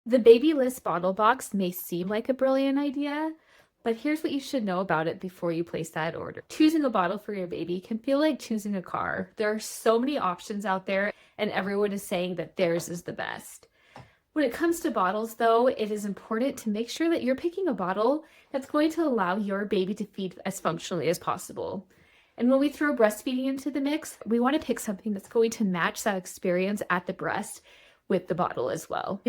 The Babylist bottle box may seem like a brilliant idea, but here's what you should know about it before you place that order. Choosing a bottle for your baby can feel like choosing a car. There are so many options out there, and everyone is saying that theirs is the best. When it comes to bottles, though, it is important to make sure that you're picking a bottle that's going to allow your baby to feed as functionally as possible. And when we throw breastfeeding into the mix, we want to pick something that's going to match that experience at the breast with the bottle as well.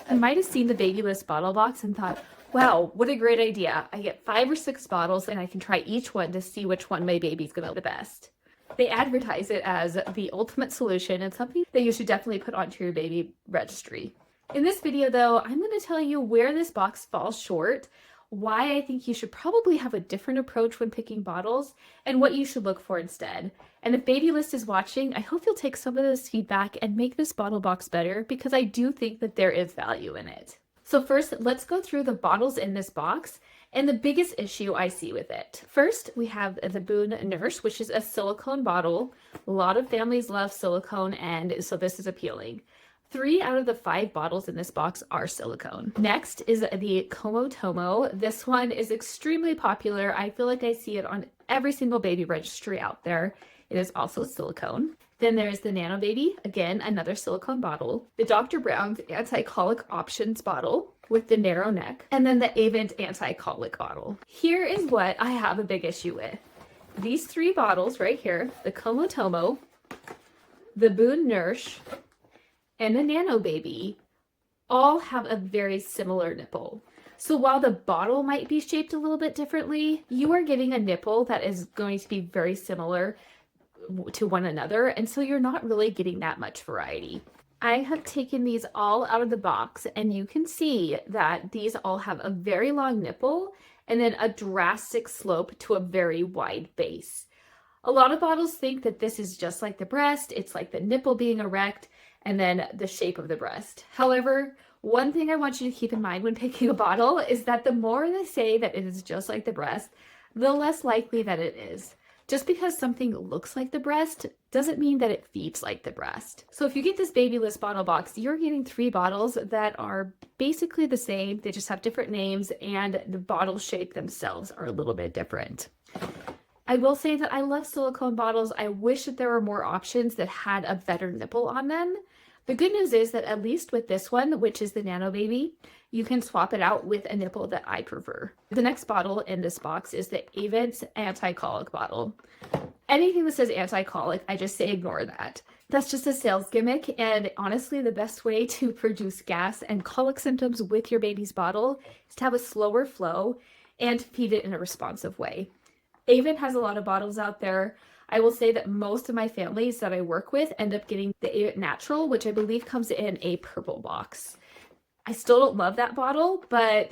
I might have seen the Babylist bottle box and thought, wow, what a great idea. I get 5 or 6 bottles and I can try each one to see which one my baby's going to love the best. They advertise it as the ultimate solution and something that you should definitely put onto your baby registry. In this video, though, I'm going to tell you where this box falls short, why I think you should probably have a different approach when picking bottles, and what you should look for instead. And if Babylist is watching, I hope you'll take some of this feedback and make this bottle box better, because I do think that there is value in it. So first, let's go through the bottles in this box and the biggest issue I see with it. First, we have the Boone Nurse, which is a silicone bottle. A lot of families love silicone, and so this is appealing. 3 out of the 5 bottles in this box are silicone. Next is the Tomo. This one is extremely popular. I feel like I see it on every single baby registry out there. It is also silicone. Then there's the Nano Baby, again, another silicone bottle. The Dr. Brown's Anti-Colic Options bottle with the narrow neck. And then the Avent Anti-Colic bottle. Here is what I have a big issue with. These 3 bottles right here, the Tomo, the Boone Nurse, and the Nano Baby all have a very similar nipple. So while the bottle might be shaped a little bit differently, you are getting a nipple that is going to be very similar to one another, and so you're not really getting that much variety. I have taken these all out of the box, and you can see that these all have a very long nipple and then a drastic slope to a very wide base. A lot of bottles think that this is just like the breast, it's like the nipple being erect, and then the shape of the breast. However, one thing I want you to keep in mind when picking a bottle is that the more they say that it is just like the breast, the less likely that it is. Just because something looks like the breast doesn't mean that it feeds like the breast. So if you get this Babylist bottle box, you're getting 3 bottles that are basically the same. They just have different names, and the bottle shape themselves are a little bit different. I will say that I love silicone bottles. I wish that there were more options that had a better nipple on them. The good news is that at least with this one, which is the Nano Baby, you can swap it out with a nipple that I prefer. The next bottle in this box is the Avent Anti-Colic bottle. Anything that says anti-colic, I just say ignore that. That's just a sales gimmick, and honestly, the best way to produce gas and colic symptoms with your baby's bottle is to have a slower flow and feed it in a responsive way. Avent has a lot of bottles out there. I will say that most of my families that I work with end up getting the Avent Natural, which I believe comes in a purple box. I still don't love that bottle, but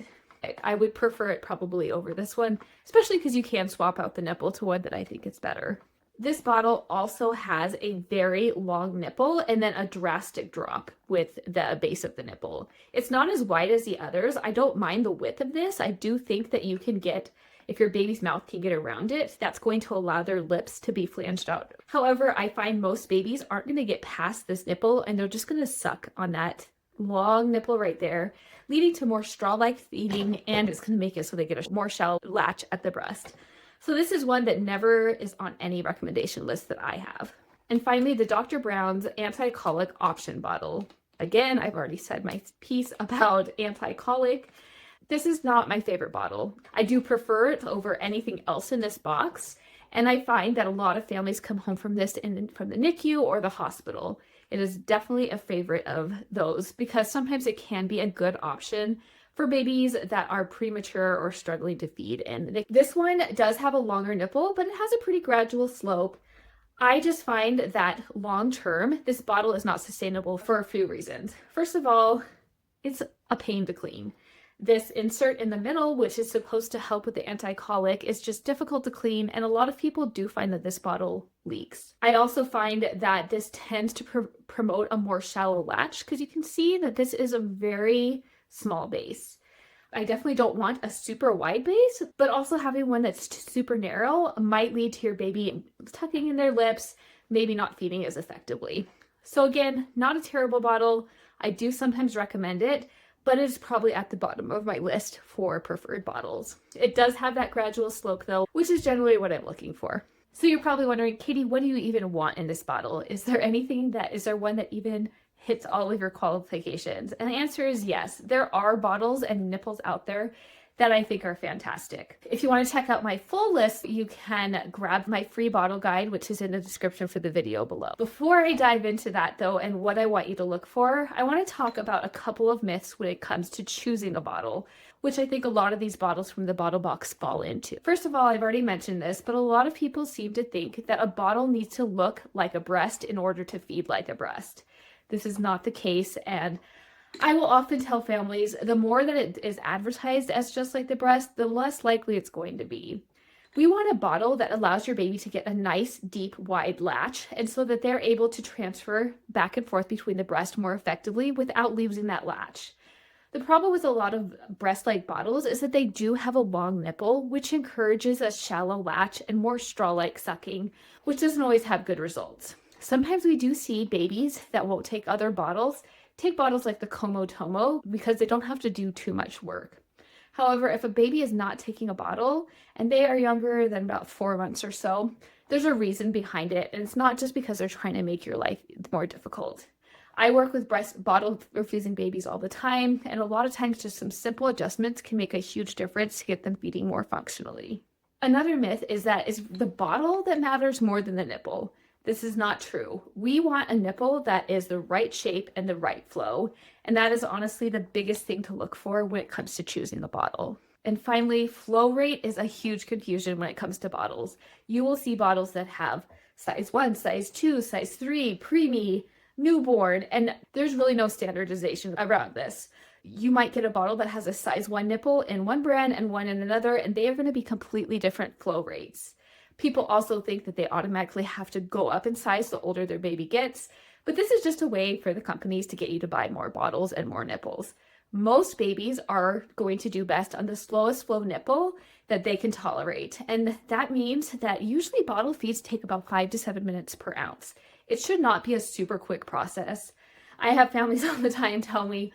I would prefer it probably over this one, especially because you can swap out the nipple to one that I think is better. This bottle also has a very long nipple and then a drastic drop with the base of the nipple. It's not as wide as the others. I don't mind the width of this. I do think that you can get, if your baby's mouth can get around it, that's going to allow their lips to be flanged out. However, I find most babies aren't going to get past this nipple, and they're just going to suck on that long nipple right there, leading to more straw-like feeding, and it's going to make it so they get a more shallow latch at the breast. So this is one that never is on any recommendation list that I have. And finally, the Dr. Brown's Anti-Colic Option bottle. Again, I've already said my piece about anti-colic. This is not my favorite bottle. I do prefer it over anything else in this box, and I find that a lot of families come home from this from the NICU or the hospital. It is definitely a favorite of those because sometimes it can be a good option for babies that are premature or struggling to feed. And this one does have a longer nipple, but it has a pretty gradual slope. I just find that long term, this bottle is not sustainable for a few reasons. First of all, it's a pain to clean. This insert in the middle, which is supposed to help with the anti-colic, is just difficult to clean, and a lot of people do find that this bottle leaks. I also find that this tends to promote a more shallow latch, because you can see that this is a very small base. I definitely don't want a super wide base, but also having one that's super narrow might lead to your baby tucking in their lips, maybe not feeding as effectively. So again, not a terrible bottle. I do sometimes recommend it, but it's probably at the bottom of my list for preferred bottles. It does have that gradual slope though, which is generally what I'm looking for. So you're probably wondering, Katie, what do you even want in this bottle? Is there one that even hits all of your qualifications? And the answer is yes. There are bottles and nipples out there that I think are fantastic. If you want to check out my full list, you can grab my free bottle guide, which is in the description for the video below. Before I dive into that though, and what I want you to look for, I want to talk about a couple of myths when it comes to choosing a bottle, which I think a lot of these bottles from the bottle box fall into. First of all, I've already mentioned this, but a lot of people seem to think that a bottle needs to look like a breast in order to feed like a breast. This is not the case, and I will often tell families the more that it is advertised as just like the breast, the less likely it's going to be. We want a bottle that allows your baby to get a nice, deep, wide latch, and so that they're able to transfer back and forth between the breast more effectively without losing that latch. The problem with a lot of breast-like bottles is that they do have a long nipple, which encourages a shallow latch and more straw-like sucking, which doesn't always have good results. Sometimes we do see babies that won't take other bottles, take bottles like the Como Tomo because they don't have to do too much work. However, if a baby is not taking a bottle and they are younger than about 4 months or so, there's a reason behind it, and it's not just because they're trying to make your life more difficult. I work with bottle refusing babies all the time, and a lot of times just some simple adjustments can make a huge difference to get them feeding more functionally. Another myth is that it's the bottle that matters more than the nipple. This is not true. We want a nipple that is the right shape and the right flow, and that is honestly the biggest thing to look for when it comes to choosing the bottle. And finally, flow rate is a huge confusion when it comes to bottles. You will see bottles that have size 1, size 2, size 3, preemie, newborn, and there's really no standardization around this. You might get a bottle that has a size 1 nipple in one brand and one in another, and they are going to be completely different flow rates. People also think that they automatically have to go up in size the older their baby gets, but this is just a way for the companies to get you to buy more bottles and more nipples. Most babies are going to do best on the slowest flow nipple that they can tolerate, and that means that usually bottle feeds take about 5 to 7 minutes per ounce. It should not be a super quick process. I have families all the time tell me,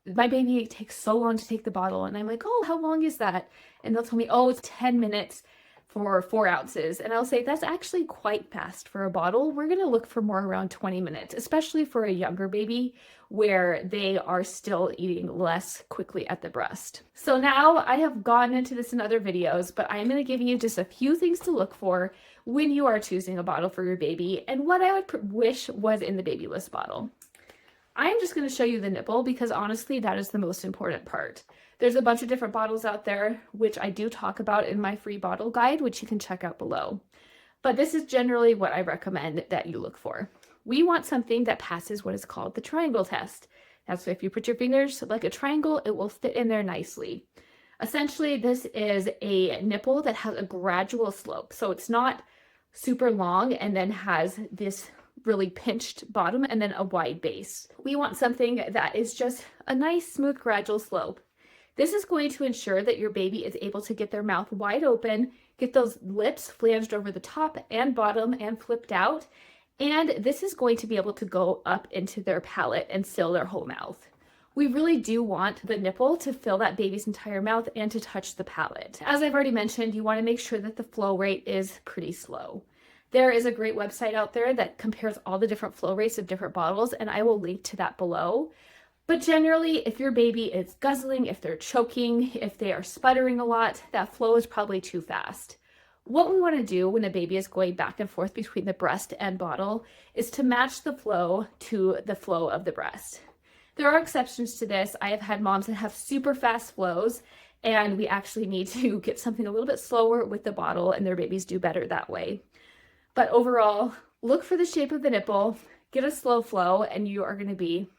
my baby takes so long to take the bottle, and I'm like, oh, how long is that? And they'll tell me, oh, it's 10 minutes for 4 ounces. And I'll say that's actually quite fast for a bottle. We're going to look for more around 20 minutes, especially for a younger baby where they are still eating less quickly at the breast. So now I have gone into this in other videos, but I'm going to give you just a few things to look for when you are choosing a bottle for your baby and what I would wish was in the Babylist bottle. I'm just going to show you the nipple because honestly, that is the most important part. There's a bunch of different bottles out there, which I do talk about in my free bottle guide, which you can check out below. But this is generally what I recommend that you look for. We want something that passes what is called the triangle test. That's if you put your fingers like a triangle, it will fit in there nicely. Essentially, this is a nipple that has a gradual slope. So it's not super long and then has this really pinched bottom and then a wide base. We want something that is just a nice, smooth, gradual slope. This is going to ensure that your baby is able to get their mouth wide open, get those lips flanged over the top and bottom and flipped out, and this is going to be able to go up into their palate and fill their whole mouth. We really do want the nipple to fill that baby's entire mouth and to touch the palate. As I've already mentioned, you want to make sure that the flow rate is pretty slow. There is a great website out there that compares all the different flow rates of different bottles, and I will link to that below. But generally, if your baby is guzzling, if they're choking, if they are sputtering a lot, that flow is probably too fast. What we want to do when a baby is going back and forth between the breast and bottle is to match the flow to the flow of the breast. There are exceptions to this. I have had moms that have super fast flows, and we actually need to get something a little bit slower with the bottle, and their babies do better that way. But overall, look for the shape of the nipple, get a slow flow, and you are going to be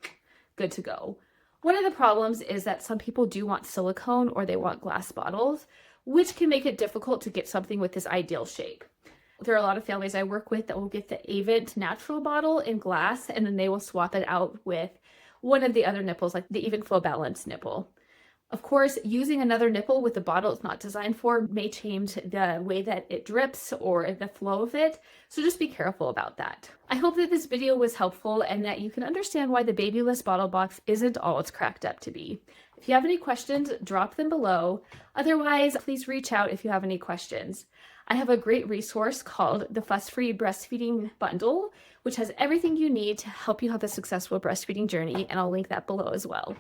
good to go. One of the problems is that some people do want silicone or they want glass bottles, which can make it difficult to get something with this ideal shape. There are a lot of families I work with that will get the Avent natural bottle in glass, and then they will swap it out with one of the other nipples, like the Even Flow Balance nipple. Of course, using another nipple with the bottle it's not designed for may change the way that it drips or the flow of it, so just be careful about that. I hope that this video was helpful and that you can understand why the Babylist bottle box isn't all it's cracked up to be. If you have any questions, drop them below. Otherwise, please reach out if you have any questions. I have a great resource called the Fuss-Free Breastfeeding Bundle, which has everything you need to help you have a successful breastfeeding journey, and I'll link that below as well.